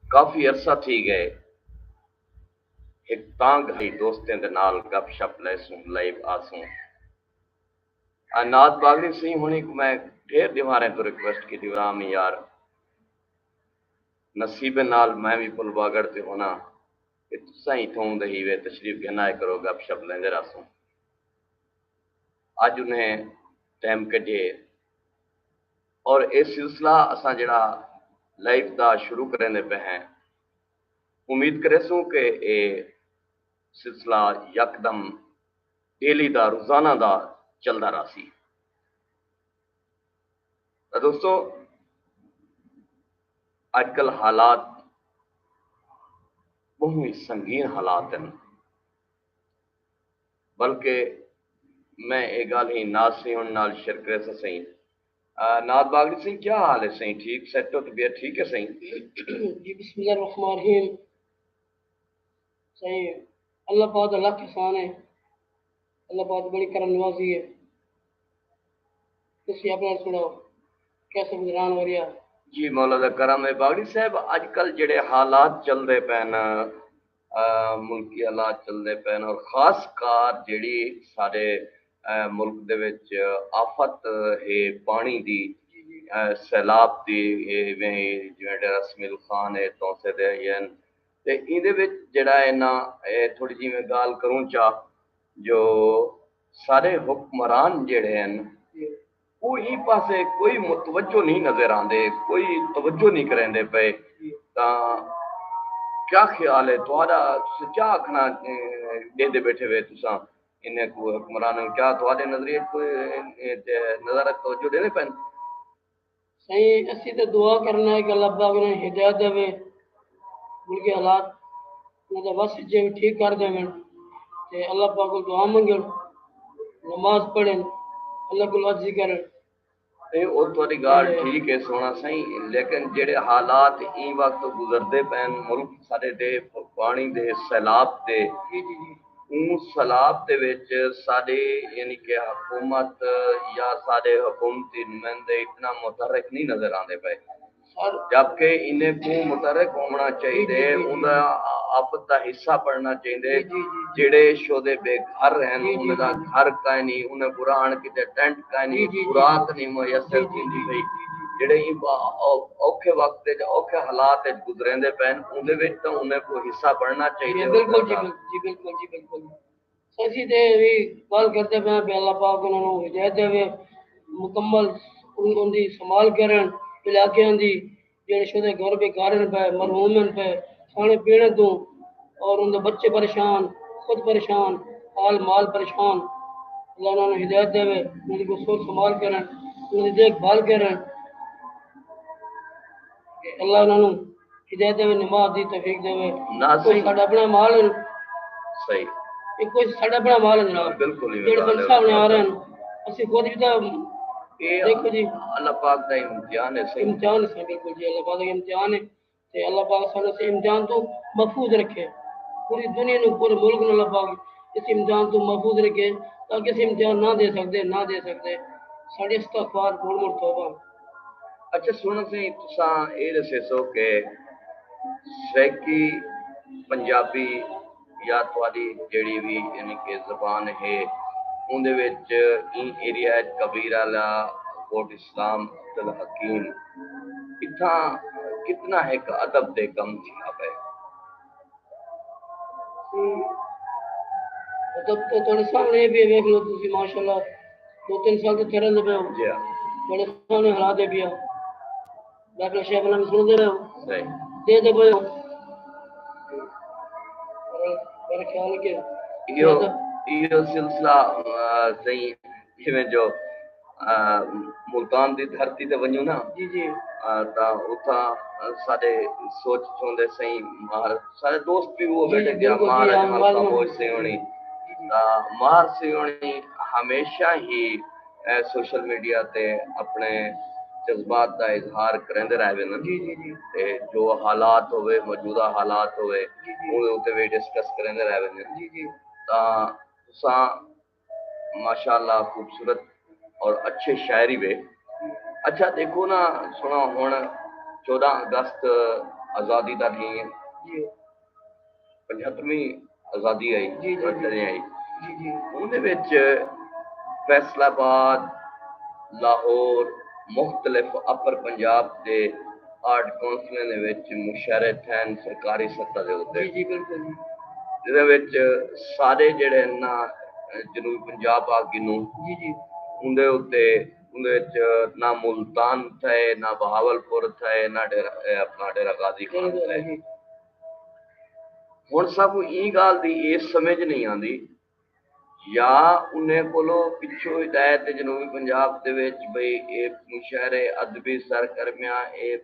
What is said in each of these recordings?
کافی عرصہ تھی گئے ایک تانگ ہی دوستیں دے نال گپ شپ لیسوں لائیو آسوں نات باغڑی سی ہونی کو میں ڈھیر دیواریں تو ریکویسٹ کی دیورامی یار نصیب نال میں بھی پل باگڑ تے ہونا کہ تساں ہی تھوں دہی وے تشریف گھنائے کرو گپ شپ لیندے راسوں اج انہیں ٹائم کڈھے اور یہ سلسلہ اساں جڑا لائف دا شروع کرنے پہ ہیں امید کرے سوں کہ اے سلسلہ یکدم ڈیلی دا روزانہ دا چلدا راسی دوستو اج کل حالات بہت ہی سنگین حالات ہیں بلکہ میں یہ گل ہی ناز سی ہن نال شیئر کرے سا سہیں ناد باغڑی سنگھ کیا حال ہے سہیں ٹھیک سیٹ ہو طبیعت ٹھیک ہے سہیں جی بسم اللہ الرحمن الرحیم صحیح اللہ پاک اللہ کسان ہے اللہ پاک بڑی کرم نوازی ہے تسی اپنا سناؤ کیسے گزران ہو رہا جی مولا دا کرم ہے باغڑی صاحب اج کل جڑے حالات چل رہے پین ملکی حالات چل رہے پین اور خاص کار جڑی سارے ملک دے وچ آفت ہے پانی دی سیلاب دی جویں ڈیرا سمیل خان ہے توسے دے ین تے ایندے وچ جڑا ہے نا تھوڑی جی میں گال کروں چاہ جو سارے حکمران جڑے ہیں کوئی پاسے کوئی متوجہ نہیں نظر آندے کوئی توجہ نہیں کریں پے تا کیا خیال ہے تھوڑا کیا آکھنا دے بیٹھے ہوئے تساں انہیں کو حکمرانوں کیا تھوڑے نظریے کوئی نظر توجہ دینے پین صحیح اسی تے دعا کرنا ہے کہ اللہ پاک نے ہدایت دے ملکی حالات نہ بس جے ٹھیک کر دے تے اللہ پاک کو دعا منگن نماز پڑھیں اللہ کو عرضی کریں وہ تھوڑی گال ٹھیک ہے سونا سہی لیکن جڑے حالات این وقت گزرتے پین ملک سارے دے پانی دے سیلاب دے اون سیلاب دے وچ سارے یعنی کہ حکومت یا سارے حکومتی نمائندے اتنا متحرک نہیں نظر آندے پے جبکہ انہیں کو متحرک ہونا چاہیے انہیں آفت دا حصہ پڑھنا چاہیے جڑے شودے بے گھر ہیں انہیں دا گھر کائیں نہیں انہیں قرآن کی ٹینٹ کائیں نہیں خوراک نہیں میسر تھی بھئی جڑے اوکھے وقت تے اوکھے حالات گزریں دے پین انہیں وچ تو انہیں کو حصہ پڑھنا چاہیے بالکل جی بالکل اسی تے بھی گل کرتے پے کہ اللہ پاک انہاں نوں ہدایت دے مکمل ان دی سنبھال کرن علاقیاں دی جڑے شدے گھر پہ کارن پہ مرحوم پہ کھانے پینے تو اور ان دے بچے پریشان خود پریشان حال مال پریشان اللہ انہاں نوں ہدایت دے ان کو سوچ سنبھال کرن ان دی دیکھ بھال کرن اللہ انہاں نوں ہدایت دے نماز دی توفیق دے کوئی ساڈا اپنا مال صحیح یہ کوئی ساڈا اپنا مال ہے جناب بالکل جڑے بن سامنے آ رہے ہیں اسی خود بھی تو دیکھو جی اللہ پاک دا امتحان ہے امتحان ہے بالکل جی اللہ پاک دا امتحان ہے تے اللہ پاک سانو سے امتحان تو محفوظ رکھے پوری دنیا نو پورے ملک نو اللہ پاک اس امتحان تو محفوظ رکھے تاکہ اس امتحان نہ دے سکتے ساڈے استغفار موڑ توبہ اچھا سنو سی تساں اے دسے سو کہ سیکی پنجابی یا تھوڑی جڑی بھی یعنی کہ زبان ہے ان دے وچ این ایریا کبیر والا کوٹ اسلام عبدالحکیم اتھاں کتنا ایک ادب دے کم تھیا پے ادب تو تھوڑے سامنے بھی دیکھ لو تسی ماشاءاللہ 2-3 سال تو تھرن دے ہو جی بڑے سامنے حالات دے پیا ڈاکٹر شیخ نام سن دے رہے ہو صحیح دے پے ہو میرا خیال ہے کہ یہ سلسلہ صحیح میں جو ملتان دی دھرتی تے ونجو نا جی تا اتھا سارے سوچ چوندے صحیح مار سارے دوست بھی وہ بیٹھے گیا مار اجمل کامبوج سے ہونی مار سے ہونی ہمیشہ ہی سوشل میڈیا تے اپنے جذبات دا اظہار کرندے رہے نا تے جو حالات ہوئے موجودہ حالات ہوئے اوتے وی ڈسکس کرندے رہے تا تساں ماشاءاللہ خوبصورت اور اچھے شاعری وے اچھا دیکھو نا سنا ہن 14 اگست آزادی دا تھی جی 75ویں آزادی آئی جی جی رچنے آئی جی جی ਉਹਦੇ ਵਿੱਚ ਫੈਸਲਾਬਾਦ ਲਾਹੌਰ ਮੁxtਲਿਫ ਅਪਰ ਪੰਜਾਬ ਦੇ ਆਰਟ ਕੌਂਸਲਾਂ ਦੇ ਵਿੱਚ ਮੁਸ਼ਰਫ ਹਨ ਸਰਕਾਰੀ ਸੱਤਾ ਦੇ ਉੱਤੇ ਜੀ ਬਿਲਕੁਲ ਜੀ ਜਿਹਦੇ ਵਿੱਚ ਸਾਰੇ ਜਿਹੜੇ ਨਾ ਜਨੂਬੀ ਪੰਜਾਬ ਆਗੀ ਨੂੰ ਜੀ ਜੀ ਉਹਦੇ ਉੱਤੇ ਉਹਦੇ ਵਿੱਚ ਨਾ ਮੁਲਤਾਨ ਥੇ ਨਾ ਬਹਾਵਲਪੁਰ ਥੇ ਨਾ ਆਪਣਾ ਡੇਰਾ ਗਾਜ਼ੀ ਖਾਨ ਥੇ ਜੀ ਹੁਣ ਸਭ ਇਹ ਗੱਲ ਦੀ ਇਸ ਸਮਝ ਨਹੀਂ ਆਉਂਦੀ ਜਾਂ ਉਹਨੇ ਕੋਲੋਂ ਪਿੱਛੋਂ ਹਦਾਇਤ ਜਨੂਬੀ ਪੰਜਾਬ ਦੇ ਵਿੱਚ ਬਈ ਇਹ ਮੁਸ਼ਾਇਰੇ ਅਦਬੀ ਸਰਗਰਮੀਆਂ ਇਹ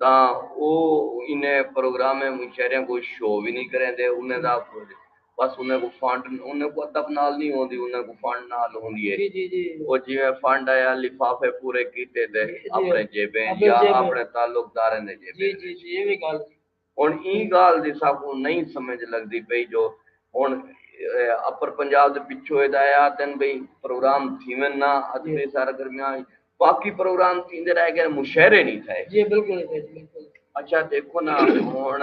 ਤਾਂ ਉਹ ਇਨੇ ਪ੍ਰੋਗਰਾਮ ਮੁਸ਼ਾਇਰਿਆਂ ਕੋਈ ਸ਼ੋ ਵੀ ਨਹੀਂ ਕਰਾਂਦੇ ਉਹਨੇ ਦਾ ਬਸ ਉਹਨੇ ਕੋ ਫੰਡ ਉਹਨੇ ਕੋ ਅਦਬ ਨਾਲ ਨਹੀਂ ਹੁੰਦੀ ਉਹਨੇ ਕੋ ਫੰਡ ਨਾਲ ਹੁੰਦੀ ਹੈ ਜੀ ਜੀ ਜੀ ਉਹ ਜਿਵੇਂ ਫੰਡ ਆਇਆ ਲਿਫਾਫੇ ਪੂਰੇ ਕੀਤੇ ਤੇ ਆਪਣੇ ਜੇਬੇ ਜਾਂ ਆਪਣੇ ਤਾਲੁਕਦਾਰਾਂ ਦੇ ਜੇਬੇ ਜੀ ਜੀ ਇਹ ਵੀ ਗੱਲ ਹੁਣ ਇਹ ਗੱਲ ਦੀ ਸਭ ਨੂੰ ਨਹੀਂ ਸਮਝ ਲੱਗਦੀ ਪਈ ਜੋ ਹੁਣ ਅਪਰ ਪੰਜਾਬ ਦੇ ਪਿੱਛੋਂ ਹਦਾਇਤ ਹਨ ਬਈ ਪ੍ਰੋਗਰਾਮ ਥੀਵਨ ਨਾ ਅਦਬੀ ਸਰਗਰਮੀਆਂ باقی پروگرام تیندے رہ گئے مشاعرے نہیں تھے جی بالکل بالکل اچھا دیکھو نا ہن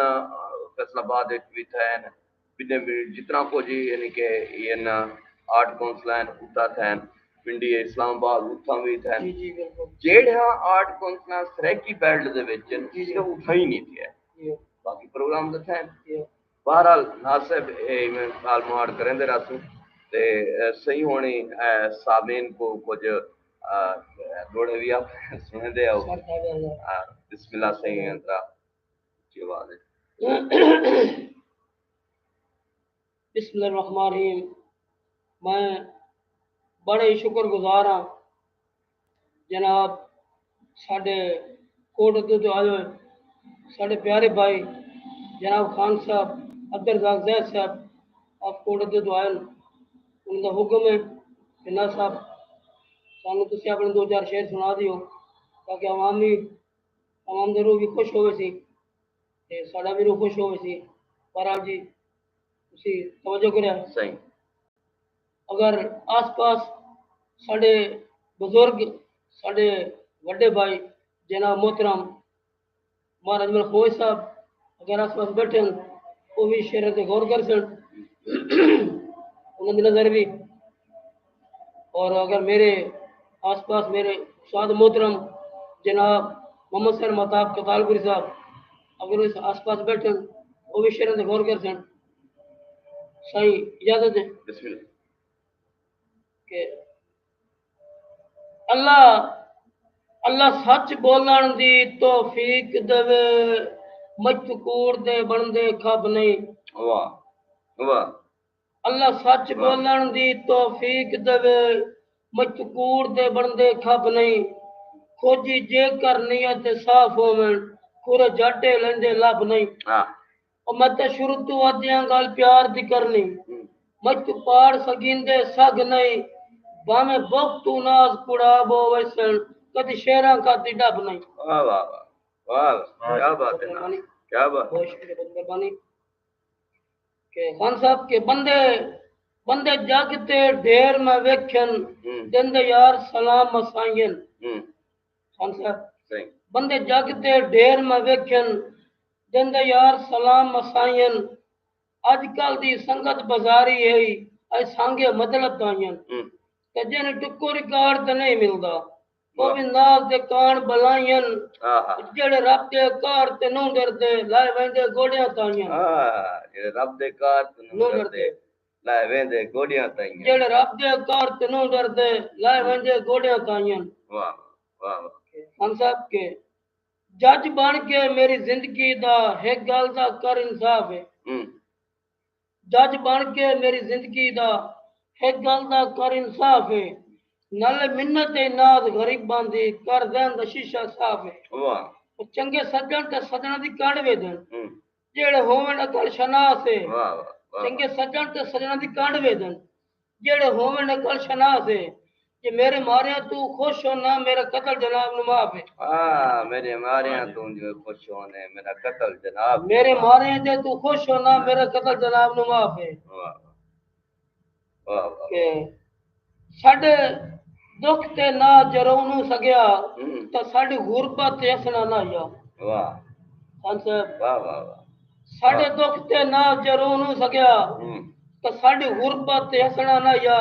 فیصل آباد وچ بھی تھے جتنا کو جی یعنی کہ یہ آرٹ کونسل ہیں اتا تھے پنڈی اسلام آباد اتھا بھی تھے جی جی بالکل جیڑا آرٹ کونسل سریکی بیلٹ دے وچ یہ اٹھا ہی نہیں تھے باقی پروگرام تے تھے بہرحال ناصب میں کال معاٹ کریں دے راسو تے صحیح ہونی سامعین کو کچھ دوڑے بھی آپ سنے دے آؤ بسم اللہ صحیح انترا کی آواز ہے بسم اللہ الرحمن الرحیم میں بڑے شکر گزار ہاں جناب ساڈے کوٹ تو آئے ہوئے ساڈے پیارے بھائی جناب خان صاحب عبدالرزاق زید صاحب آپ کوٹ تو آئے ان کا حکم ہے کہ نا صاحب سانو تسی اپنے دو چار شعر سنا دیو تاکہ عوام دے روح بھی خوش ہوئے سی تے ساڈا بھی روح خوش ہوئے سی بہرحال جی تسی توجہ کریا صحیح اگر آس پاس ساڈے بزرگ ساڈے وڈے بھائی جناب محترم مہاراج ملک خوش صاحب اگر آس پاس بیٹھے وہ بھی شعر تے غور کر سن انہاں دی نظر بھی اور اگر میرے آس پاس میرے استاد محترم جناب محمد سر مہتاب کتالپوری صاحب اگر اس آس پاس بیٹھے وہ بھی شعر تے غور کر سن صحیح اجازت ہے بسم اللہ کہ اللہ سچ بولن دی توفیق دے مجکور دے بندے کھب نہیں واہ واہ اللہ سچ بولن دی توفیق دے مجکور دے بندے کھب نہیں کھوجی جے کر نیت صاف ہوون کورے جاٹے لیندے لب نہیں اور میں تے شروع تو ادیاں گل پیار دی کرنی مجھ پاڑ سگیندے سگ نہیں باویں وقت تو ناز کڑا بو ویسن کدی شیراں کا دی ڈب نہیں واہ واہ واہ کیا بات ہے کیا بات بہت شکریہ بہت مہربانی کہ خان صاحب کے بندے جاگتے ڈھیر میں ویکھن دندے یار سلام مسائین خان صاحب بندے جاگتے ڈھیر میں ویکھن دندے یار سلام مسائین اج کل دی سنگت بازاری ہے اے سانگے مطلب تائین تے جن ٹکو ریکارڈ تے نہیں ملدا وہ بھی ناز دے کان بلائین جڑے رب دے کار تے نوں ڈردے لائے ویندے گوڑیاں تائین جڑے رب دے کار تے نوں ڈردے لائے ویندے گوڑیاں تائین جڑے رب دے کار تے نوں ڈردے لائے ویندے گوڑیاں تائین واہ واہ ہم صاحب کے جج بن کے میری زندگی دا ایک گل دا کر انصاف ہے جج بن کے میری زندگی دا ایک گل دا کر انصاف ہے نال منت ناز غریباں دی کر دین دا شیشہ صاف ہے واہ چنگے سجن تے سجنا دی کانڈ وے دین جڑے ہوون عقل شناس ہے چنگے سجن تے سجنا دی کانڈ وے دین جڑے ہوون عقل شناس ہے کہ میرے مارے تو خوش ہونا میرا قتل جناب نو معاف ہے میرے ہمارے یہاں تم جو خوش ہونے میرا قتل جناب میرے مارے تے تو خوش ہونا میرا قتل جناب نو معاف ہے واہ واہ واہ کہ ساڈے دکھ تے نہ جرونو سگیا تو ساڈی غربت تے اسنا نہ یا واہ خان صاحب واہ واہ واہ ساڈے دکھ تے نہ جرونو سگیا تو ساڈی غربت تے اسنا نہ یا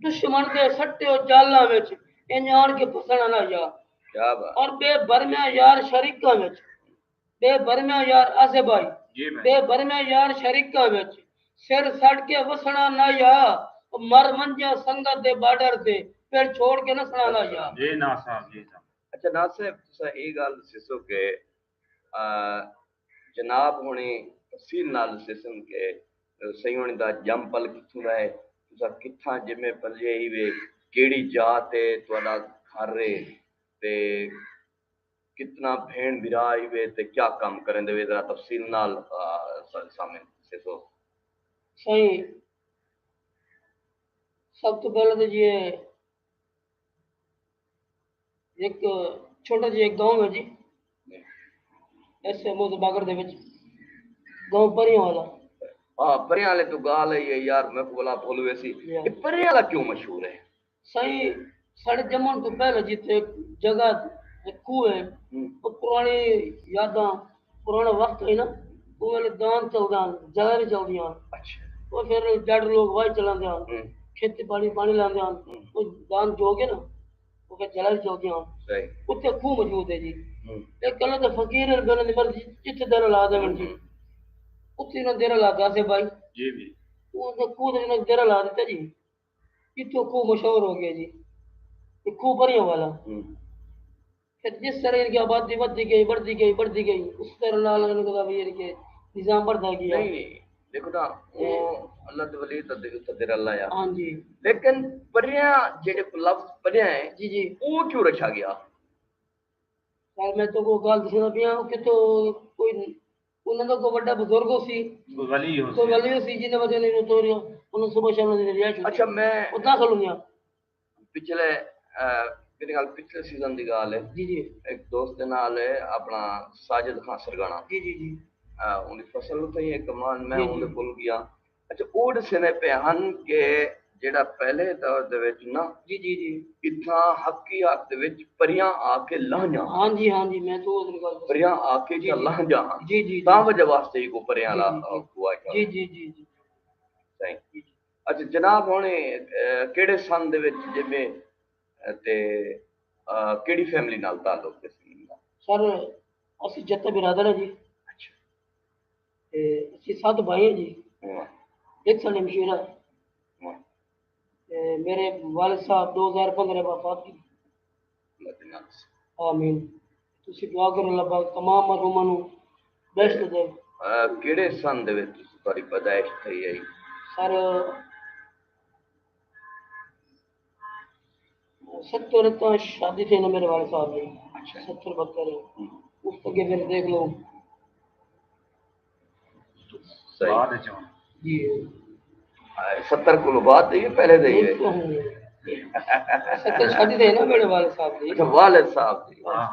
دشمن دے سٹے جالاں وچ انجان کے پھسنا نہ یا کیا بات اور بے برمیاں یار شریکاں وچ بے برمیاں یار آسے بھائی بے برمیاں یار شریکاں وچ سر سٹ کے وسنا نہ یا مر منجا سنگت دے بارڈر تے پھر چھوڑ کے نسنا نہ یا اچھا ناصر تسا یہ گل دسو کہ جناب ہونے تفصیل نال دسن کہ صحیح ہونے دا جم پل کتھوں دا ہے تسا کتھاں جمے پلے ہی وے کیڑی جات ہے تہاڈا گھر ہے تے کتنا بھین بھرا ہی وے تے کیا کام کریں دے ذرا تفصیل نال سامنے دسو صحیح سب تو پہلے تو یہ ایک چھوٹا جی ایک گاؤں ہے جی ایسے موز باگر دے وچ گاؤں پریاں والا ہاں پریاں والے تو گال ہے یہ یار میں کو بولا بھولوے سی یہ پریاں والا کیوں مشہور ہے صحیح ساڑھے جمن تو پہلے جیتے ایک جگہ ایک کوہ ہے وہ پرانی یاداں پرانا وقت ہے نا وہ والے دان چل دان جگہ بھی چل دیاں اچھا وہ پھر جڑ لوگ وائی چلان دیاں کھیتی پانی لان دیاں وہ دان جو گے نا وہ پھر جگہ بھی چل دیاں اتنے خوہ موجود ہے جی ایک کلو تو فقیر ہے بلند مرضی جتنے دیر لا دے جی اتنے نہ دیر لا دا سے بھائی جی بھی وہ تو خوہ نے دیر لا دیتا جی اتنے خوہ مشہور ہو گیا جی یہ خوہ پریاں والا پھر جس طرح ان کی آبادی بڑھتی گئی اس طرح نال ان کو بھی ان کے نظام بڑھتا گیا نہیں دیکھو نا وہ اللہ کے ولی تدیر اللہ یا ہاں جی لیکن پریاں جڑے لفظ پریاں ہیں جی جی وہ کیوں رکھا گیا خیر میں تو کو گل دسنا پیا کہ تو کوئی انہاں دا کوئی بڑا بزرگ سی کوئی ولی سی جن وجہ نے تو انہوں صبح شام دی رہائش اچھا میں ادا کھلوں گیا پچھلے میرے خیال پچھلے سیزن دی گل ہے جی جی ایک دوست دے نال ہے اپنا ساجد خان سرگانا جی جی جی ان کی فصل تے ہی کمان میں ان دے کول گیا اچھا اوڑ سنے پہ ہن کہ جڑا پہلے دور دے وچ نا جی جی جی اتنا حقیقت دے وچ پریاں آ کے لہنجاں ہاں جی میں تو اس گل پریاں آ کے تے لہنجاں جی جی تا وجہ واسطے ہی کو پریاں لا ہوا جی جی جی جی صحیح اچھا جناب ہونے کیڑے سن دے وچ جے تے کیڑی فیملی نال تعلق ہے سر اسی جتہ برادر ہے جی اچھا اسی 7 بھائی ہیں جی ایک سال مشیرہ میرے والد صاحب 2015 وفات کی آمین تسی دعا کرو اللہ پاک تمام مرحوماں نو بیشت دے کیڑے سن دے وچ تہاڈی پیدائش تھی ہے سر 70 تا شادی تھی نا میرے والد صاحب کی 70 72 اس کے پھر دیکھ لو صحیح جی 70 کو بعد ہے پہلے دے ہے 70 شادی تھی نا میرے والد صاحب کی اچھا والد صاحب دی ہاں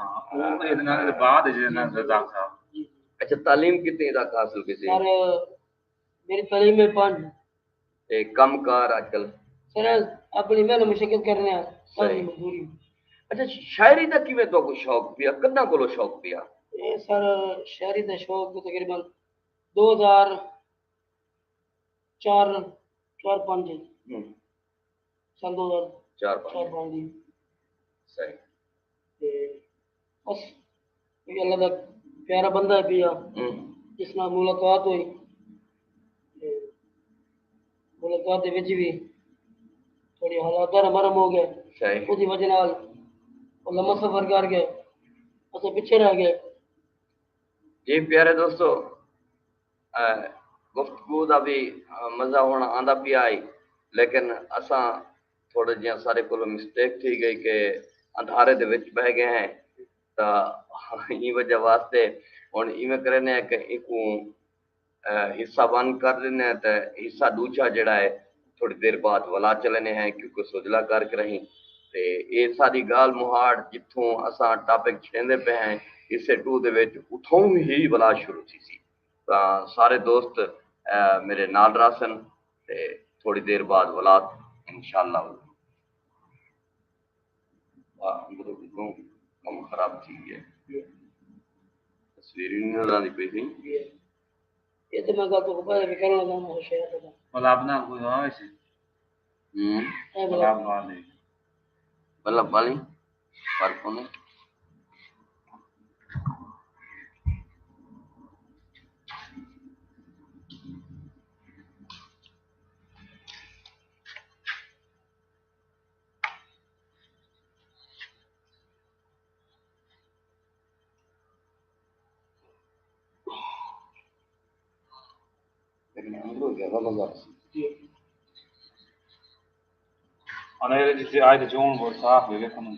انہاں دے بعد جناب رضا صاحب اچھا تعلیم کتنی تک حاصل کی سر میری تعلیم میں 5 کم کار آج کل سر اپنی محنت مشقت کرنے ہیں ساری مزدوری اچھا شاعری دا کیویں تو کو شوق پیا کداں کولو شوق پیا یہ سر شہری دا شوق تقریباً 2004 4-5 سال 2004-5 جی صحیح بس یہ اللہ دا پیارا بندہ ہے پیا جس نال ملاقات ہوئی ملاقات دے وچ بھی تھوڑی حالات نرم ہو گئے صحیح اس دی وجہ نال وہ لمبا سفر کر گئے اسے پیچھے رہ گئے جی پیارے دوستو گفتگو دا بھی مزہ ہونا آندا پیا آئی لیکن اساں تھوڑے جہاں سارے کو مسٹیک تھی گئی کہ اندھارے دے وچ بہ گئے ہیں تا یہ وجہ واسطے ہن ایویں کرنے کہ ایک حصہ بند کر دینے تے حصہ دوجا جڑا ہے تھوڑی دیر بعد ولا چلنے ہیں کیونکہ سوجلا کر کے رہیں تے یہ ساری گال مہاڑ جتوں اساں ٹاپک چھیندے پہ ہیں اسے ٹو دے وچ اتھوں ہی ولا شروع تھی سی تاں سارے دوست میرے نال راسن تے تھوڑی دیر بعد ولا انشاءاللہ اندروں کم خراب تھی ہے تصویر نہیں نظر آتی پئی تھی یہ تو میں کہتا ہوں پہلے بھی کرنا تھا میں شہر کا مطلب نہ کوئی ہوا ویسے مطلب والے مطلب والی فرق ہونے لیکن اندروں زیادہ مزہ اور جسے آج جون بہت صاف ہے لیکن